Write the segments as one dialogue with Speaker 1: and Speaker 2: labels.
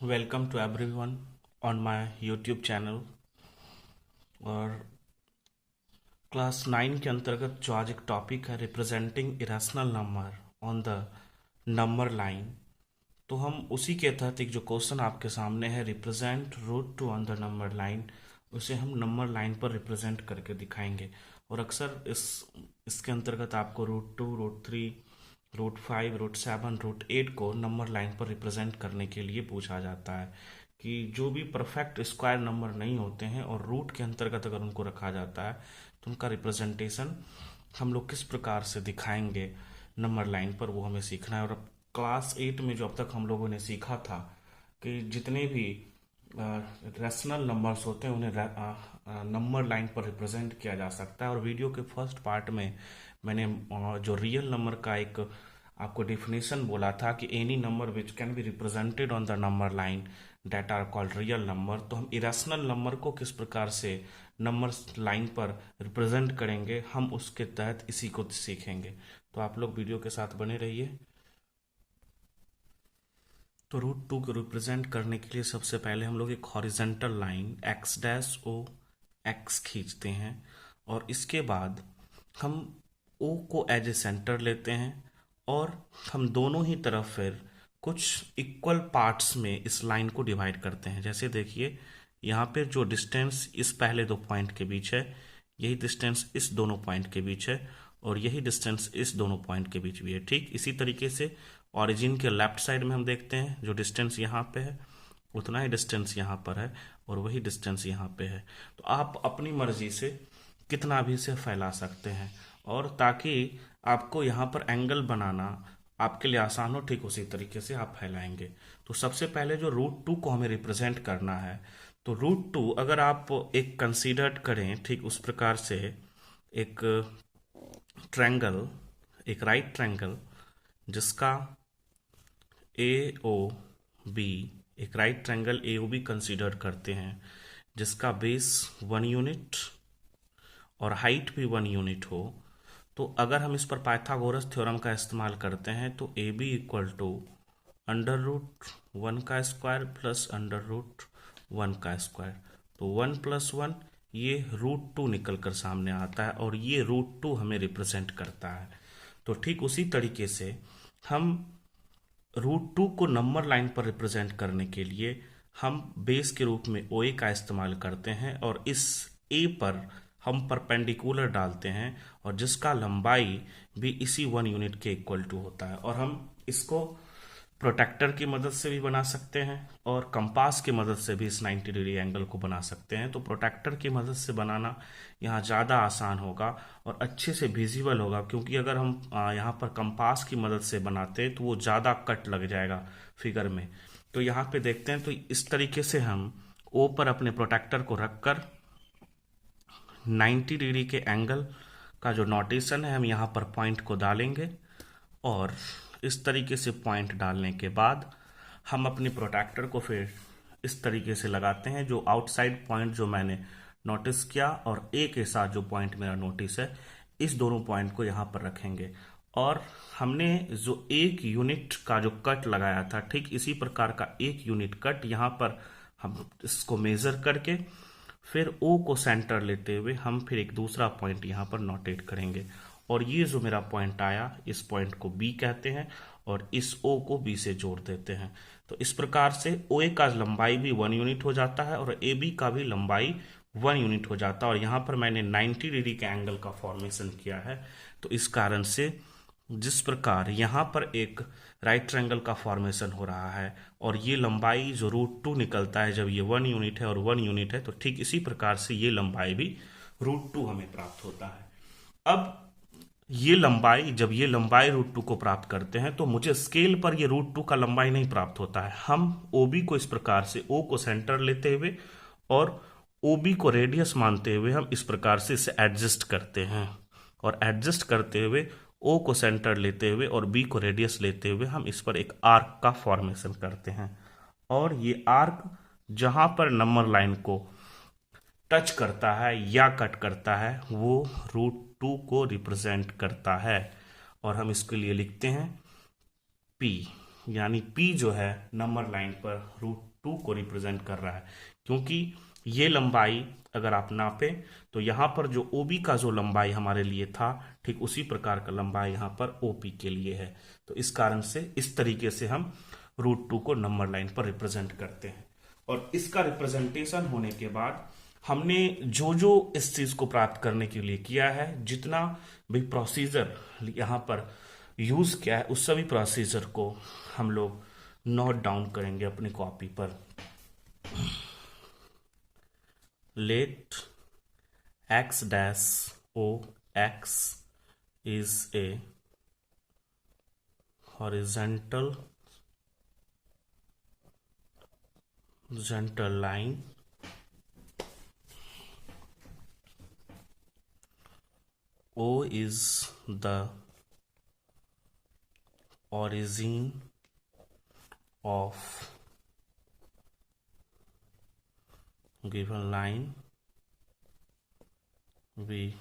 Speaker 1: Welcome to everyone on my YouTube channel. और class 9 के अंतर्गत जो आज एक टॉपिक है representing irrational number on the number line, तो हम उसी के तहत एक जो क्वेश्चन आपके सामने है represent root two on the number line, उसे हम नंबर लाइन पर रिप्रेजेंट करके दिखाएंगे। और अक्सर इसके अंतर्गत आपको root two, root three, root five, root seven, root eight को नंबर लाइन पर रिप्रेजेंट करने के लिए पूछा जाता है कि जो भी परफेक्ट स्क्वायर नंबर नहीं होते हैं और रूट के अंतर्गत अगर उनको रखा जाता है तो उनका रिप्रेजेंटेशन हम लोग किस प्रकार से दिखाएंगे नंबर लाइन पर, वो हमें सीखना है। और अब क्लास 8 में जो अब तक हम लोगों ने सीखा था कि जितने भी रैशनल नंबर्स होते हैं उन्हें नंबर लाइन पर रिप्रेजेंट किया जा सकता है। और वीडियो के फर्स्ट पार्ट में मैंने जो रियल नंबर का एक आपको डेफिनेशन बोला था कि any number which can be represented on the number line that are called real number, तो हम इरेशनल नंबर को किस प्रकार से नंबर लाइन पर रिप्रेजेंट करेंगे हम उसके तहत इसी को सीखेंगे। तो आप लोग वीडियो के साथ बने रहिए। तो रूट टू को रिप्रेजेंट करने के लिए सबसे पहले हम लोग एक horizontal line X dash O X खींचते हैं और इसके बाद हम ओ को एज ए सेंटर लेते हैं और हम दोनों ही तरफ फिर कुछ इक्वल पार्ट्स में इस लाइन को डिवाइड करते हैं। जैसे देखिए यहाँ पे जो डिस्टेंस इस पहले दो पॉइंट के बीच है, यही डिस्टेंस इस दोनों पॉइंट के बीच है और यही डिस्टेंस इस दोनों पॉइंट के बीच भी है। ठीक इसी तरीके से ऑरिजिन के लेफ्ट साइड में हम देखते हैं जो डिस्टेंस यहाँ पे है उतना ही डिस्टेंस यहाँ पर है और वही डिस्टेंस यहाँ पे है। तो आप अपनी मर्जी से कितना भी इसे फैला सकते हैं और ताकि आपको यहाँ पर एंगल बनाना आपके लिए आसान हो, ठीक उसी तरीके से आप फैलाएंगे। तो सबसे पहले जो रूट टू को हमें रिप्रेजेंट करना है, तो रूट टू अगर आप एक कंसीडर्ड करें ठीक उस प्रकार से एक ट्रायंगल, एक राइट ट्रायंगल जिसका ए ओ बी, एक right triangle A O B consider करते हैं जिसका बेस 1 यूनिट और हाइट भी 1 यूनिट हो, तो अगर हम इस पर पाइथागोरस थ्योरम का इस्तेमाल करते हैं तो A B equal to under root 1 का स्क्वायर प्लस अंडर रूट 1 का स्क्वायर, तो 1 प्लस 1 ये रूट 2 निकल कर सामने आता है और ये रूट 2 हमें रिप्रेजेंट करता है। तो ठीक उसी तरीके से हम रूट 2 को नंबर लाइन पर रिप्रेजेंट करने के लिए हम बेस के रूप में ओ ए का इस्तेमाल करते हैं और इस ए पर हम परपेंडिकुलर डालते हैं और जिसका लंबाई भी इसी 1 यूनिट के इक्वल टू होता है। और हम इसको प्रोटेक्टर की मदद से भी बना सकते हैं और कंपास की मदद से भी इस 90 डिग्री एंगल को बना सकते हैं। तो प्रोटेक्टर की मदद से बनाना यहाँ ज़्यादा आसान होगा और अच्छे से विजिबल होगा, क्योंकि अगर हम यहाँ पर कंपास की मदद से बनाते हैं तो वो ज़्यादा कट लग जाएगा फिगर में। तो यहाँ पे देखते हैं, तो इस तरीके से हम ओ पर अपने प्रोटेक्टर को रखकर 90 डिग्री के एंगल का जो नोटेशन है हम यहाँ पर पॉइंट को डालेंगे और इस तरीके से पॉइंट डालने के बाद हम अपने प्रोटेक्टर को फिर इस तरीके से लगाते हैं। जो आउटसाइड पॉइंट जो मैंने नोटिस किया और ए के साथ जो पॉइंट मेरा नोटिस है, इस दोनों पॉइंट को यहाँ पर रखेंगे और हमने जो 1 यूनिट का जो कट लगाया था ठीक इसी प्रकार का 1 यूनिट कट यहाँ पर हम इसको मेजर करके फिर ओ को सेंटर लेते हुए हम फिर एक दूसरा पॉइंट यहाँ पर नोटेट करेंगे और ये जो मेरा पॉइंट आया इस पॉइंट को बी कहते हैं और इस ओ को बी से जोड़ देते हैं। तो इस प्रकार से ओ ए का लंबाई भी 1 यूनिट हो जाता है और ए बी का भी लंबाई 1 यूनिट हो जाता है और यहाँ पर मैंने 90 डिग्री के एंगल का फॉर्मेशन किया है। तो इस कारण से जिस प्रकार यहाँ पर एक राइट ट्रायंगल का फॉर्मेशन हो रहा है और ये लंबाई जो रूट 2 निकलता है जब ये 1 यूनिट है और 1 यूनिट है, तो ठीक इसी प्रकार से ये लंबाई भी रूट 2 हमें प्राप्त होता है। अब ये लंबाई, जब ये लंबाई रूट 2 को प्राप्त करते हैं तो मुझे स्केल पर ये रूट 2 का लंबाई नहीं प्राप्त होता है। हम ओ बी को इस प्रकार से ओ को सेंटर लेते हुए और ओ बी को रेडियस मानते हुए हम इस प्रकार से इसे एडजस्ट करते हैं और एडजस्ट करते हुए ओ को सेंटर लेते हुए और बी को रेडियस लेते हुए हम इस पर एक आर्क का फॉर्मेशन करते हैं और ये आर्क जहां पर नंबर लाइन को टच करता है या कट करता है वो रूट 2 को रिप्रेजेंट करता है और हम इसके लिए लिखते हैं पी, यानी पी जो है नंबर लाइन पर रूट 2 को रिप्रेजेंट कर रहा है, क्योंकि ये लंबाई अगर आप नापें तो यहाँ पर जो OB का जो लंबाई हमारे लिए था, ठीक उसी प्रकार का लंबाई यहाँ पर OP के लिए है। तो इस कारण से इस तरीके से हम √2 को नंबर लाइन पर रिप्रेजेंट करते हैं। और इसका रिप्रेजेंटेशन होने के बाद हमने जो जो इस चीज को प्राप्त करने के लिए किया है, जितना भी प्रोसीजर यहाँ पर यूज किया है, उस सभी प्रोसीजर को हम लोग नोट डाउन करेंगे अपनी कॉपी पर। Let x dash o x is a horizontal line O is the origin of given line. We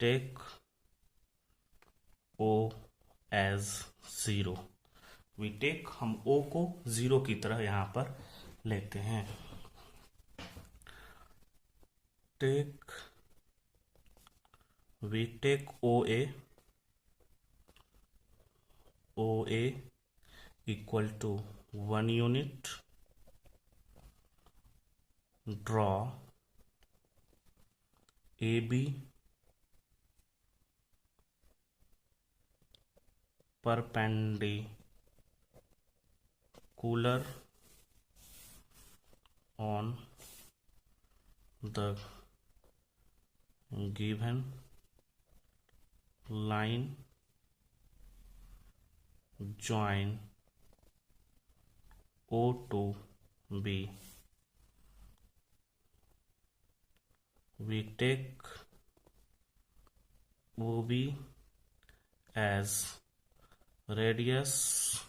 Speaker 1: take O as 0. We take, हम O को 0 की तरह यहाँ पर लेते हैं। We take OA equal to 1 unit. Draw AB perpendicular on the given line. Join O to B. We take OB as radius.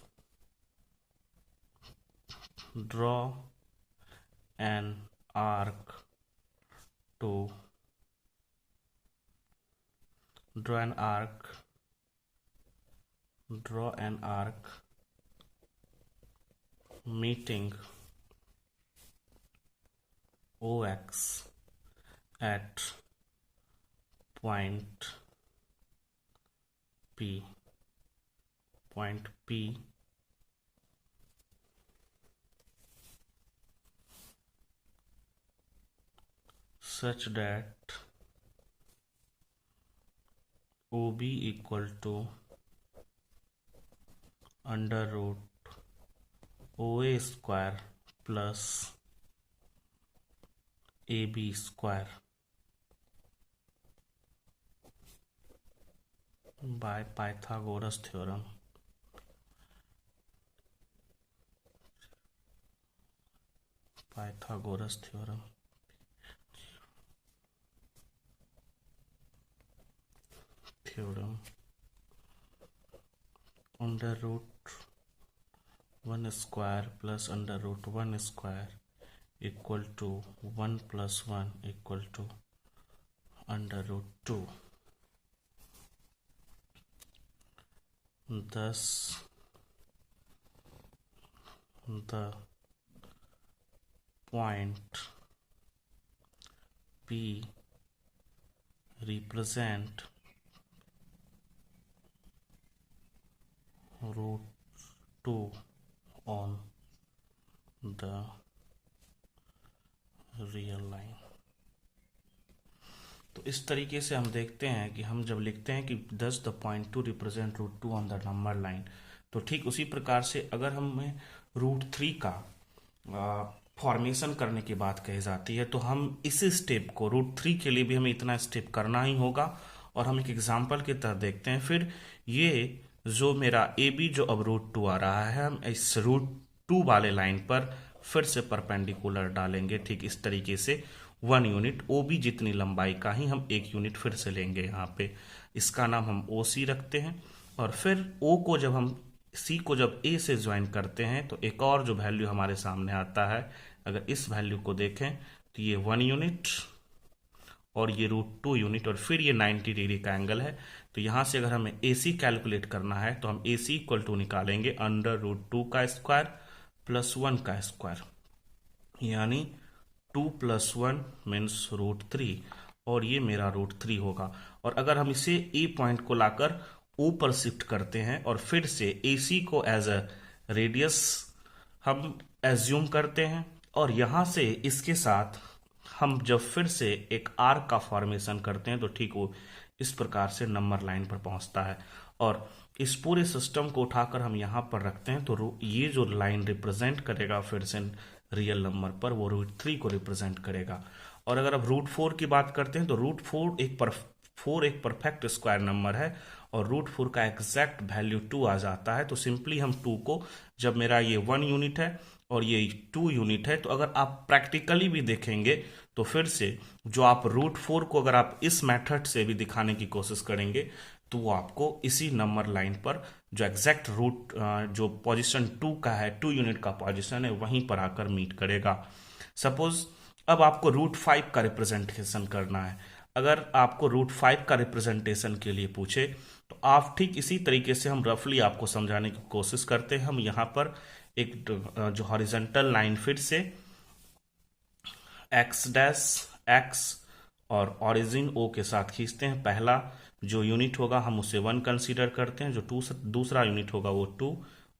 Speaker 1: Draw an arc meeting OX at point P such that OB equal to under root OA square plus AB square by Pythagoras theorem. Under root 1 square plus under root 1 square equal to 1 plus 1 equal to under root 2. Thus the point P represent √2 on the real line. तो इस तरीके से हम देखते हैं कि हम जब लिखते हैं कि does the point to represent √2 on the number line, तो ठीक उसी प्रकार से अगर हमें √3 का फॉर्मेशन करने की बात कही जाती है, तो हम इस स्टेप को √3 के लिए भी हमें इतना स्टेप करना ही होगा। और हम एक एग्जाम्पल की तरह देखते हैं। फिर ये जो मेरा AB जो अब √2 आ रहा है, हम इस √2 वाले लाइन पर फिर से परपेंडिकुलर डालेंगे। ठीक इस तरीके से 1 यूनिट OB जितनी लंबाई का ही हम 1 यूनिट फिर से लेंगे यहाँ पे। इसका नाम हम OC रखते हैं। और फिर O को जब हम C को जब A से ज्वाइन करते हैं तो एक और जो वैल्यू हमारे सामने आता है, अगर इस वैल्यू को देखें तो ये 1 यूनिट और ये √2 यूनिट और फिर ये 90 डिग्री का एंगल है। तो यहाँ से अगर हमें AC कैलकुलेट करना है तो हम AC इक्वल टू निकालेंगे अंडर √2 का स्क्वायर प्लस 1 का स्क्वायर, यानी 2 + 1 मीन्स √3, और ये मेरा √3 होगा। और अगर हम इसे ए पॉइंट को लाकर ऊपर शिफ्ट करते हैं और फिर से AC को एज अ रेडियस हम एज्यूम करते हैं, और यहां से इसके साथ हम जब फिर से एक आर्क का फॉर्मेशन करते हैं तो ठीक वो इस प्रकार से नंबर लाइन पर पहुंचता है। और इस पूरे सिस्टम को उठाकर हम यहां पर रखते हैं तो ये जो लाइन रिप्रेजेंट करेगा फिर से रियल नंबर पर, वो √3 को रिप्रेजेंट करेगा। और अगर अब √4 की बात करते हैं तो √4 एक परफेक्ट स्क्वायर नंबर है, और √4 का एग्जैक्ट वैल्यू 2 आ जाता है। तो सिंपली हम 2 को, जब मेरा ये 1 यूनिट है और ये 2 यूनिट है, तो अगर आप प्रैक्टिकली भी देखेंगे तो फिर से जो आप √4 को अगर आप इस मेथड से भी दिखाने की कोशिश करेंगे तो वो आपको इसी नंबर लाइन पर जो एग्जैक्ट जो पोजीशन 2 का है, 2 यूनिट का पोजीशन है, वहीं पर आकर मीट करेगा। सपोज अब आपको √5 का रिप्रेजेंटेशन करना है। अगर आपको √5 का रिप्रेजेंटेशन के लिए पूछे तो आप ठीक इसी तरीके से, हम रफली आपको समझाने की कोशिश करते हैं। हम यहाँ पर एक जो हॉरिजॉन्टल लाइन फिर से x' और ओरिजिन O के साथ खींचते हैं। पहला जो यूनिट होगा हम उसे 1 कंसीडर करते हैं, जो दूसरा यूनिट होगा वो 2,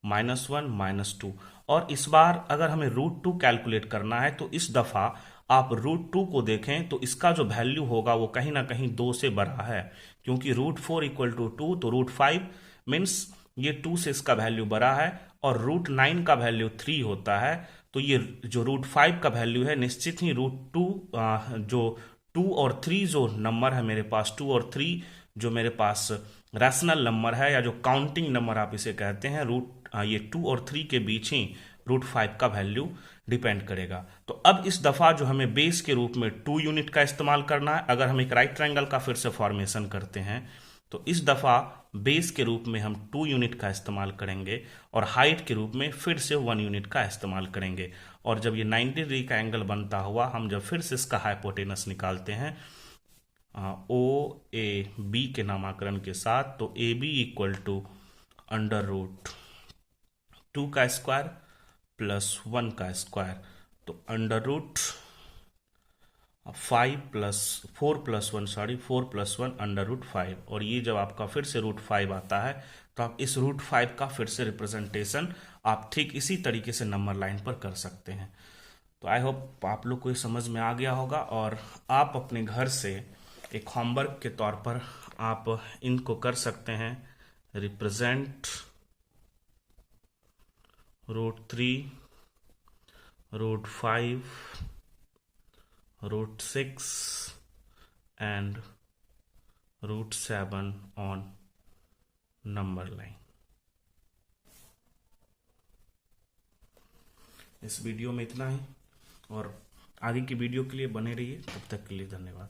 Speaker 1: -1 -2। और इस बार अगर हमें √2 कैलकुलेट करना है तो इस दफा आप √2 को देखें तो इसका जो वैल्यू होगा वो कहीं ना कहीं 2 से बड़ा है, क्योंकि √4 = 2, तो √5 मीन्स ये 2 से इसका वैल्यू बड़ा है, और √9 का वैल्यू 3 होता है। तो ये जो √5 का वैल्यू है, निश्चित ही √2 जो 2 और 3 जो नंबर है मेरे पास, 2 और 3 जो मेरे पास रैशनल नंबर है, या जो काउंटिंग नंबर आप इसे कहते हैं, ये 2 और 3 के बीच ही √5 का वैल्यू डिपेंड करेगा। तो अब इस दफा जो हमें बेस के रूप में 2 यूनिट का इस्तेमाल करना है। अगर हम एक राइट ट्रायंगल का फिर से फॉर्मेशन करते हैं तो इस दफा बेस के रूप में हम 2 यूनिट का इस्तेमाल करेंगे, और हाइट के रूप में फिर से 1 यूनिट का इस्तेमाल करेंगे। और जब ये 90 डिग्री का एंगल बनता हुआ, हम जब फिर से इसका हाइपोटेनस निकालते हैं OAB के नामाकरण के साथ, तो AB = √2 का स्क्वायर प्लस 1 का स्क्वायर, तो √4 + 1 √5। और ये जब आपका फिर से √5 आता है तो आप इस √5 का फिर से रिप्रेजेंटेशन आप ठीक इसी तरीके से नंबर लाइन पर कर सकते हैं। तो आई होप आप लोग को ये समझ में आ गया होगा, और आप अपने घर से एक होमवर्क के तौर पर आप इनको कर सकते हैं। Represent √3, √5, √6 and √7 on number line। इस वीडियो में इतना ही, और आगे की वीडियो के लिए बने रहिए। तब तक के लिए धन्यवाद।